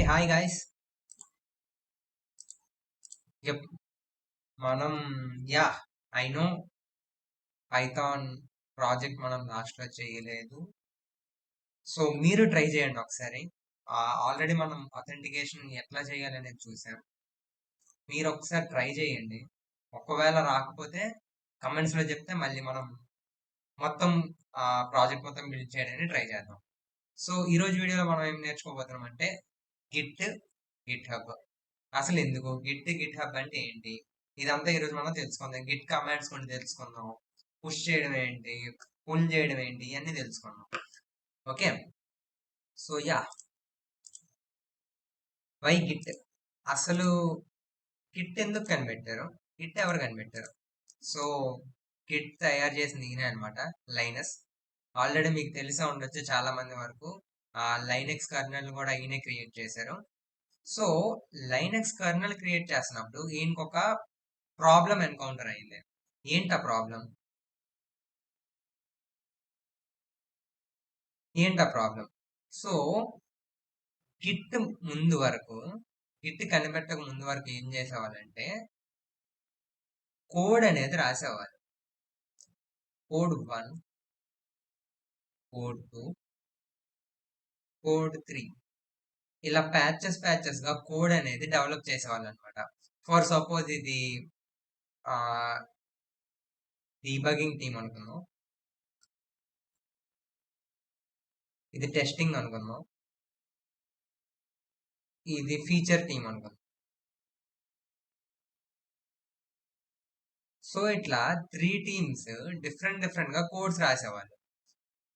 Hi guys. Yup మనం yeah I know Python project మనం last లో చేయలేదు. సో మీరు ట్రై చేయండి ఒకసారి. ఆల్రెడీ మనం అథెంటికేషన్ ఎట్లా చేయాలి అనేది చూసాం. మీరు ఒకసారి ట్రై చేయండి. ఒకవేళ రాకపోతే కమెంట్స్ లో చెప్తే మళ్ళీ మనం మొత్తం ప్రాజెక్ట్ మొత్తం బిల్డ్ చేయడానికి ట్రై చేద్దాం. సో ఈ రోజు వీడియోలో మనం ఏం నేర్చుకోబోతున్నాం అంటే గిట్ గిట్ హబ్. అసలు ఎందుకు గిట్ హబ్ అంటే ఏంటి, ఇదంతా ఈరోజు మనం తెలుసుకుందాం. గిట్ కమాండ్స్ కొన్ని తెలుసుకుందాం, పుష్ చేయడం ఏంటి, పుల్ చేయడం ఏంటి, ఇవన్నీ తెలుసుకుందాం. Okay, so yeah why git. అసలు గిట్ ఎందుకు కనిపెట్టారు, గిట్ ఎవరు కనిపెట్టారు? సో గిట్ తయారు చేసింది ఈయన అనమాట, లైనస్. ఆల్రెడీ మీకు తెలిసే ఉండొచ్చు చాలా మంది వరకు. లైనెక్స్ కర్నల్ కూడా ఈయనే క్రియేట్ చేశారు. సో లైనక్స్ కర్నల్ క్రియేట్ చేసినప్పుడు ఈయనకి ఒక ప్రాబ్లం ఎన్కౌంటర్ అయింది. ఏంటి ఆ ప్రాబ్లం? సో గిట్ ముందు వరకు, గిట్ కనిపెట్టక ముందు వరకు ఏం చేసేవాళ్ళంటే కోడ్ అనేది రాసేవారు. కోడ్ 1, కోడ్ 2, కోడ్ 3, ఇలా ప్యాచెస్ గా కోడ్ అనేది డెవలప్ చేసేవాళ్ళు అనమాట. ఫర్ సపోజ్ ఇది డీబగింగ్ టీమ్ అనుకుందాం, ఇది టెస్టింగ్ అనుకుందాం, ఇది ఫీచర్ టీమ్ అనుకుందాం. సో ఇట్లా 3 టీమ్స్ డిఫరెంట్ గా కోడ్స్ రాసేవాళ్ళు.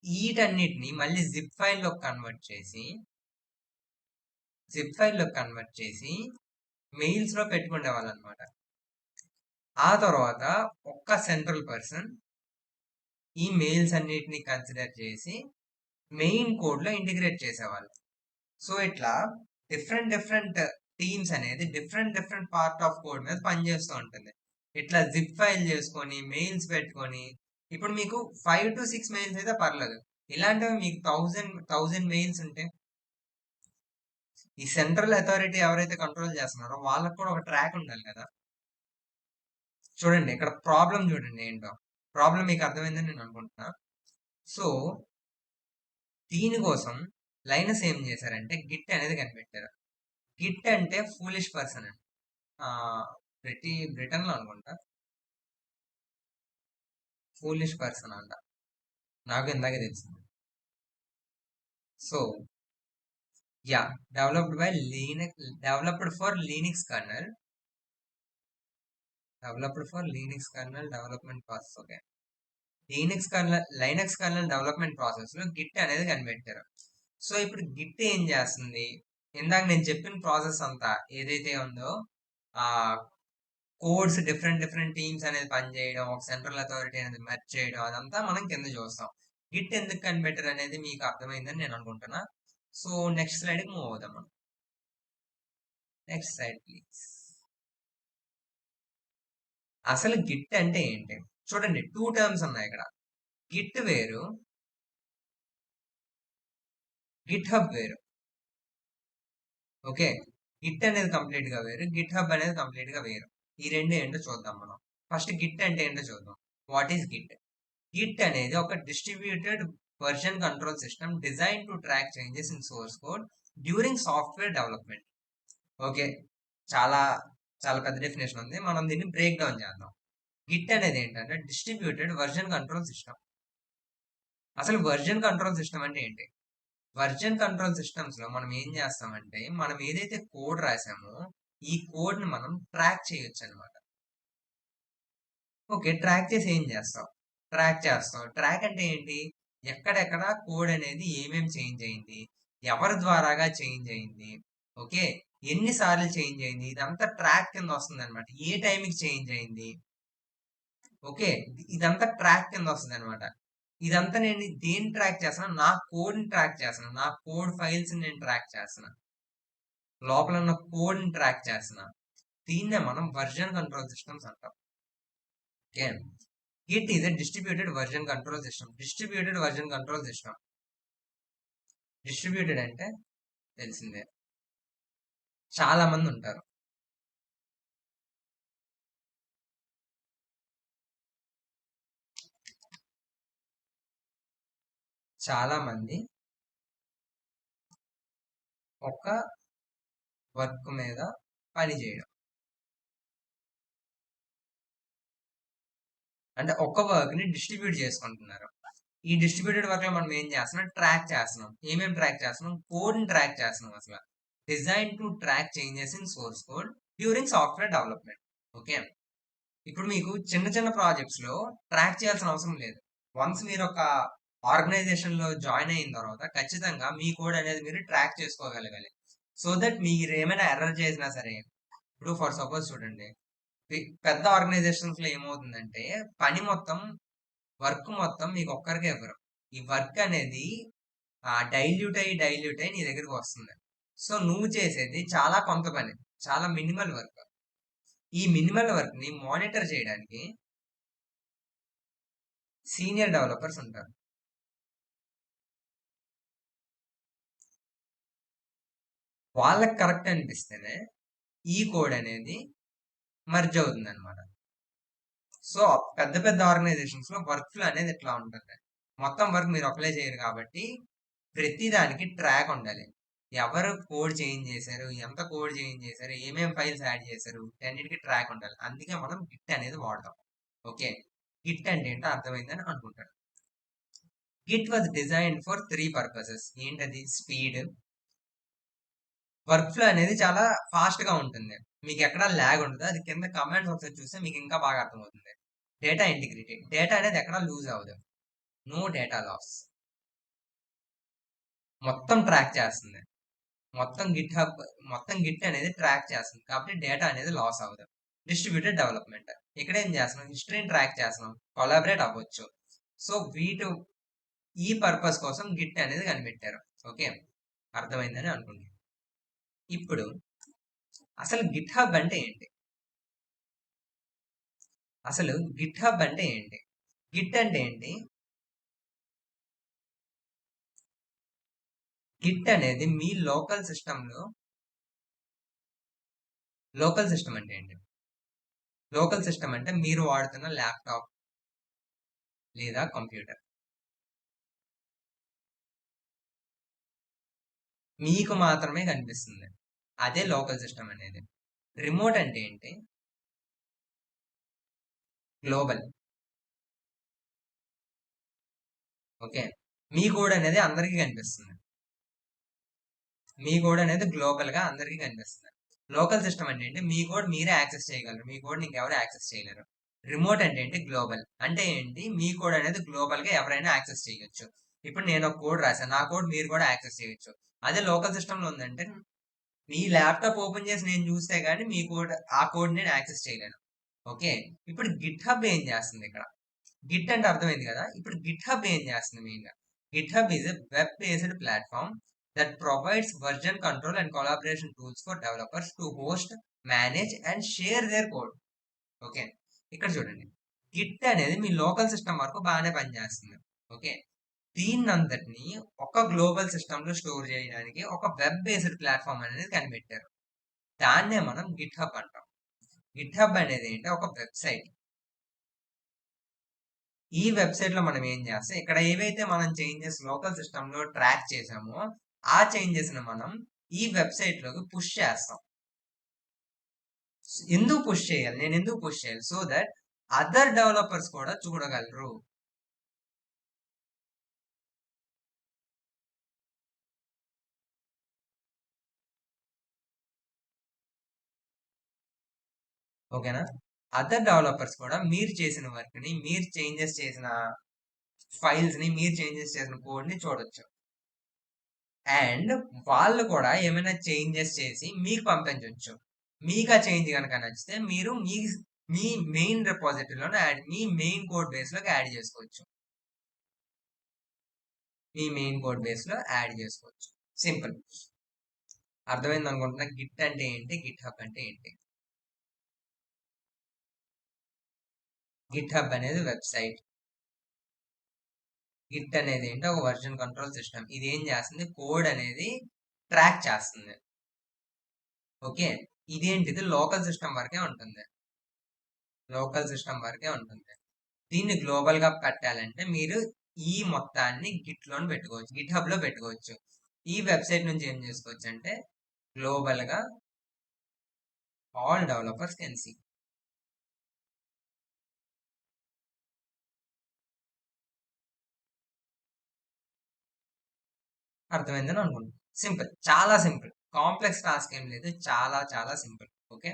వీటన్నిటిని మళ్ళీ జిప్ ఫైల్ లో కన్వర్ట్ చేసి మెయిల్స్ లో పెట్టుకునేవాళ్ళు అనమాట. ఆ తర్వాత ఒక్క సెంట్రల్ పర్సన్ ఈ మెయిల్స్ అన్నిటిని కన్సిడర్ చేసి మెయిన్ కోడ్ లో ఇంటిగ్రేట్ చేసేవాళ్ళు. సో ఇట్లా డిఫరెంట్ టీమ్స్ అనేది డిఫరెంట్ పార్ట్ ఆఫ్ కోడ్ మీద పనిచేస్తూ ఉంటుంది. ఇట్లా జిప్ ఫైల్ చేసుకొని మెయిల్స్ పెట్టుకొని, ఇప్పుడు మీకు 5 to 6 మెయిల్స్ అయితే పర్లేదు. ఇలాంటివి మీకు 1000 మెయిల్స్ ఉంటే ఈ సెంట్రల్ అథారిటీ ఎవరైతే కంట్రోల్ చేస్తున్నారో వాళ్ళకు కూడా ఒక ట్రాక్ ఉండాలి కదా. చూడండి ఇక్కడ ప్రాబ్లం, చూడండి ఏంటో ప్రాబ్లం మీకు అర్థమైందని నేను అనుకుంటున్నా. సో దీనికోసం లైనస్ ఏం చేశారంటే గిట్ అనేది కనిపెట్టారు. గిట్ అంటే ఫూలిష్ పర్సన్ అండి. బ్రిటన్ లో అనుకుంటా ఫూలిష్ పర్సన్ అంట, నాకు ఇందాకే తెలిసింది. So ya developed for Linux kernel development process. Okay, Linux kernel development process లో గిట్ అనేది కనిపెట్టారు. సో ఇప్పుడు గిట్ ఏం చేస్తుంది, ఇందాక నేను చెప్పిన ప్రాసెస్ అంతా ఏదైతే ఉందో, ఆ కోడ్స్ డిఫరెంట్ టీమ్స్ అనేది పనిచేయడం, ఒక సెంట్రల్ అథారిటీ అనేది మెర్జ్ చేయడం, అదంతా మనం కింద చూస్తాం. గిట్ ఎందుకు కనిపెట్టారు అనేది మీకు అర్థమైందని నేను అనుకుంటున్నా. సో నెక్స్ట్ స్లైడ్ కి మూవ్ అవుదాం మనం. Next slide please. అసలు గిట్ అంటే ఏంటి చూడండి, 2 టర్మ్స్ ఉన్నాయి ఇక్కడ. గిట్ వేరు, గిట్ హబ్ వేరు. ఓకే, గిట్ అనేది కంప్లీట్ గా వేరు, గిట్ హబ్ అనేది కంప్లీట్ గా వేరు. ఈ రెండు ఏంటో చూద్దాం మనం. ఫస్ట్ గిట్ అంటే ఏంటో చూద్దాం. What is Git? గిట్ అనేది ఒక distributed version control system design to track changes in source code during software development. Okay, చాలా చాలా పెద్ద డెఫినేషన్ ఉంది, మనం దీన్ని బ్రేక్ డౌన్ చేద్దాం. గిట్ అనేది ఏంటంటే డిస్ట్రిబ్యూటెడ్ వర్షన్ కంట్రోల్ సిస్టమ్. అసలు వర్షన్ కంట్రోల్ సిస్టమ్ అంటే ఏంటి? వర్షన్ కంట్రోల్ సిస్టమ్స్ లో మనం ఏం చేస్తామంటే, మనం ఏదైతే కోడ్ రాసామో ఈ కోడ్ ని మనం ట్రాక్ చేయొచ్చు అనమాట. ఓకే, ట్రాక్ చేసి ఏం చేస్తాం? ట్రాక్ అంటే ఏంటి? ఎక్కడెక్కడ కోడ్ అనేది ఏమేమి చేంజ్ అయింది, ఎవరి ద్వారాగా చేంజ్ అయింది, ఓకే, ఎన్నిసార్లు చేంజ్ అయింది, ఇదంతా ట్రాక్ కింద వస్తుంది అనమాట. ఏ టైంకి చేంజ్ అయింది, ఓకే, ఇదంతా ట్రాక్ కింద వస్తుంది అనమాట. ఇదంతా నేను దేన్ని ట్రాక్ చేస్తున్నాను? నా కోడ్ ని ట్రాక్ చేస్తున్నాను, నా కోడ్ ఫైల్స్ నేను ట్రాక్ చేస్తున్నాను, లోపల ఉన్న కోడ్ ని ట్రాక్ చేస్తున్నాను. దీన్నే మనం వర్జన్ కంట్రోల్ సిస్టమ్స్ అంటాం. Okay, Git is a distributed version control system. Distributed అంటే తెలిసిందే, చాలా మంది ఉంటారు. చాలా మంది ఒక వర్క్ మీద పని చేయడం. అంటే ఒక్క వర్క్ ని డిస్ట్రిబ్యూట్ చేసుకుంటున్నారు. ఈ డిస్ట్రిబ్యూటెడ్ వర్క్ లో మనం ఏం చేస్తున్నాం, ట్రాక్ చేస్తున్నాం. ఏమేమి ట్రాక్ చేస్తున్నాం? కోడ్ ని ట్రాక్ చేస్తున్నాం. అసలు design to track changes in source code during software development. Okay, ఇప్పుడు మీకు చిన్న చిన్న ప్రాజెక్ట్స్ లో ట్రాక్ చేయాల్సిన అవసరం లేదు. వన్స్ మీరు ఒక ఆర్గనైజేషన్ లో జాయిన్ అయిన తర్వాత ఖచ్చితంగా మీ కోడ్ అనేది మీరు ట్రాక్ చేసుకోగలగాలి. సో దట్ మీరు ఏమైనా ఎర్రర్ చేసినా సరే, ఇప్పుడు ఫర్ సపోజ్ చూడండి, పెద్ద ఆర్గనైజేషన్స్ లో ఏమవుతుందంటే పని మొత్తం, వర్క్ మొత్తం మీకు ఒక్కరికే ఇవ్వరు. ఈ వర్క్ అనేది డైల్యూట్ అయ్యి నీ దగ్గరికి వస్తుంది. సో నువ్వు చేసేది చాలా కొంత పని, చాలా మినిమల్ వర్క్. ఈ మినిమల్ వర్క్ ని మానిటర్ చేయడానికి సీనియర్ డెవలపర్స్ ఉంటారు. వాళ్ళకి కరెక్ట్ అనిపిస్తేనే ఈ కోడ్ అనేది మర్జ్ అవుతుంది అనమాట. సో పెద్ద పెద్ద ఆర్గనైజేషన్స్ లో వర్క్ ఫ్లో అనేది ఇట్లా ఉంటుంది. మొత్తం వర్క్ మీరు అప్లై చేయరు కాబట్టి ప్రతి దానికి ట్రాక్ ఉండాలి. ఎవరు కోడ్ చేంజ్ చేశారు, ఎంత కోడ్ చేంజ్ చేశారు, ఏమేమి ఫైల్స్ యాడ్ చేశారు, అన్నిటికీ ట్రాక్ ఉండాలి. అందుకే మనం గిట్ అనేది వాడతాం. ఓకే, గిట్ అంటే ఏంటో అర్థమైందని అనుకుంటాడు. Git was designed for 3 purposes. ఏంటది? స్పీడ్, వర్క్ ఫ్లో అనేది చాలా ఫాస్ట్ గా ఉంటుంది, మీకు ఎక్కడ ల్యాగ్ ఉండదు. అది కింద కమాండ్స్ ఒకసారి చూస్తే మీకు ఇంకా బాగా అర్థమవుతుంది. డేటా ఇంటిగ్రిటీ, డేటా అనేది ఎక్కడ లూజ్ అవ్వదు, నో డేటా లాస్. మొత్తం ట్రాక్ చేస్తుంది, మొత్తం గిట్ హబ్, మొత్తం గిట్ అనేది ట్రాక్ చేస్తుంది కాబట్టి డేటా అనేది లాస్ అవ్వదు. డిస్ట్రిబ్యూటెడ్ డెవలప్మెంట్, ఇక్కడ ఏం చేస్తున్నాం, హిస్టరీని ట్రాక్ చేస్తున్నాం, కొలాబరేట్ అవ్వచ్చు. సో ఈ పర్పస్ కోసం గిట్ అనేది కనిపెట్టారు. ఓకే, అర్థమైందని అనుకుంటున్నాను. ఇప్పుడు అసలు గిట్ హబ్ అంటే ఏంటి? అసలు గిట్ హబ్ అంటే ఏంటి? గిట్ అంటే ఏంటి? గిట్ అనేది మీ లోకల్ సిస్టంలో, లోకల్ సిస్టమ్ అంటే ఏంటి? లోకల్ సిస్టమ్ అంటే మీరు వాడుతున్న ల్యాప్టాప్ లేదా కంప్యూటర్, మీకు మాత్రమే కనిపిస్తుంది. అదే లోకల్ సిస్టమ్ అనేది. రిమోట్ అంటే ఏంటి? గ్లోబల్. ఓకే, మీ కోడ్ అనేది అందరికీ కనిపిస్తుంది, మీ కోడ్ అనేది గ్లోబల్ గా అందరికీ కనిపిస్తుంది. లోకల్ సిస్టమ్ అంటే ఏంటి? మీ కోడ్ మీరే యాక్సెస్ చేయగలరు, మీ కోడ్ నీకు ఎవరు యాక్సెస్ చేయలేరు. రిమోట్ అంటే ఏంటి? గ్లోబల్. అంటే ఏంటి? మీ కోడ్ అనేది గ్లోబల్ గా ఎవరైనా యాక్సెస్ చేయొచ్చు. ఇప్పుడు నేను ఒక కోడ్ రాశాను, నా కోడ్ మీరు కూడా యాక్సెస్ చేయొచ్చు. అదే లోకల్ సిస్టమ్ లో ఉందంటే మీ ల్యాప్టాప్ ఓపెన్ చేసి నేను చూస్తే గానీ మీ కోడ్, ఆ కోడ్ నేను యాక్సెస్ చేయలేను. ఓకే, ఇప్పుడు గిట్ హబ్ ఏం చేస్తుంది ఇక్కడ? గిట్ అంటే అర్థమైంది కదా. ఇప్పుడు గిట్ హబ్ ఏం చేస్తుంది మెయిన్ గా? Git hub is a web based platform that provides version control and collaboration tools for developers to host, manage and share their code. Okay, ఇక్కడ చూడండి, గిట్ అనేది మీ లోకల్ సిస్టమ్ వరకు బాగానే పనిచేస్తుంది. ఓకే, దీన్నంతటిని ఒక గ్లోబల్ సిస్టమ్ లో store చేయడానికి ఒక వెబ్ బేస్డ్ ప్లాట్ఫామ్ అనేది కనిపెట్టారు. దాన్నే మనం గిట్ హబ్ అంటాం. గిట్ హబ్ అనేది ఏంటి? ఒక వెబ్సైట్. ఈ వెబ్సైట్ లో మనం ఏం చేస్తాం, ఇక్కడ ఏవైతే మనం చేంజెస్ లోకల్ సిస్టమ్ లో ట్రాక్ చేసామో ఆ చేంజెస్ ని మనం ఈ వెబ్సైట్ లోకి పుష్ చేస్తాం. ఎందుకు పుష్ చేయాలి, నేను ఎందుకు పుష్ చేయాలి? సో దట్ అదర్ డెవలపర్స్ కూడా చూడగలరు. ఓకేనా? అదర్ డెవలపర్స్ కూడా మీరు చేసిన వర్క్ ని, మీరు చేంజెస్ చేసిన ఫైల్స్ ని, మీరు చేంజెస్ చేసిన కోడ్ ని చూడొచ్చు. అండ్ వాళ్ళు కూడా ఏమైనా చేంజెస్ చేసి మీకు పంపించవచ్చు. మీకు ఆ చేంజ్ కనుక నచ్చితే మీరు మీ మెయిన్ రిపాజిటరీలోనే యాడ్, మీ మెయిన్ కోడ్ బేస్ లోకి యాడ్ చేసుకోవచ్చు. మీ మెయిన్ కోడ్ బేస్ లో యాడ్ చేసుకోవచ్చు. సింపుల్. అర్థమైంది అనుకుంటున్నా. గిట్ అంటే ఏంటి, గిట్ హబ్ అంటే ఏంటి? గిట్ హబ్ అనేది వెబ్సైట్, గిట్ అనేది ఏంటి? ఒక వర్జన్ కంట్రోల్ సిస్టమ్. ఇది ఏం చేస్తుంది? కోడ్ అనేది ట్రాక్ చేస్తుంది. ఓకే. ఇదేంటిది లోకల్ సిస్టమ్ వరకే ఉంటుంది. లోకల్ సిస్టమ్ వరకే ఉంటుంది. దీన్ని గ్లోబల్ గా పెట్టాలంటే మీరు ఈ మొత్తాన్ని గిట్ లోని పెట్టుకోవచ్చు, గిట్ హబ్ లో పెట్టుకోవచ్చు. ఈ వెబ్సైట్ నుంచి ఏం చేసుకోవచ్చు అంటే గ్లోబల్ గా ఆల్ డెవలపర్స్ కెన్ సీ. అర్థమైందని అనుకుంటున్నాను. సింపుల్, చాలా సింపుల్. కాంప్లెక్స్ టాస్క్ ఏం లేదు, చాలా చాలా సింపుల్. ఓకే.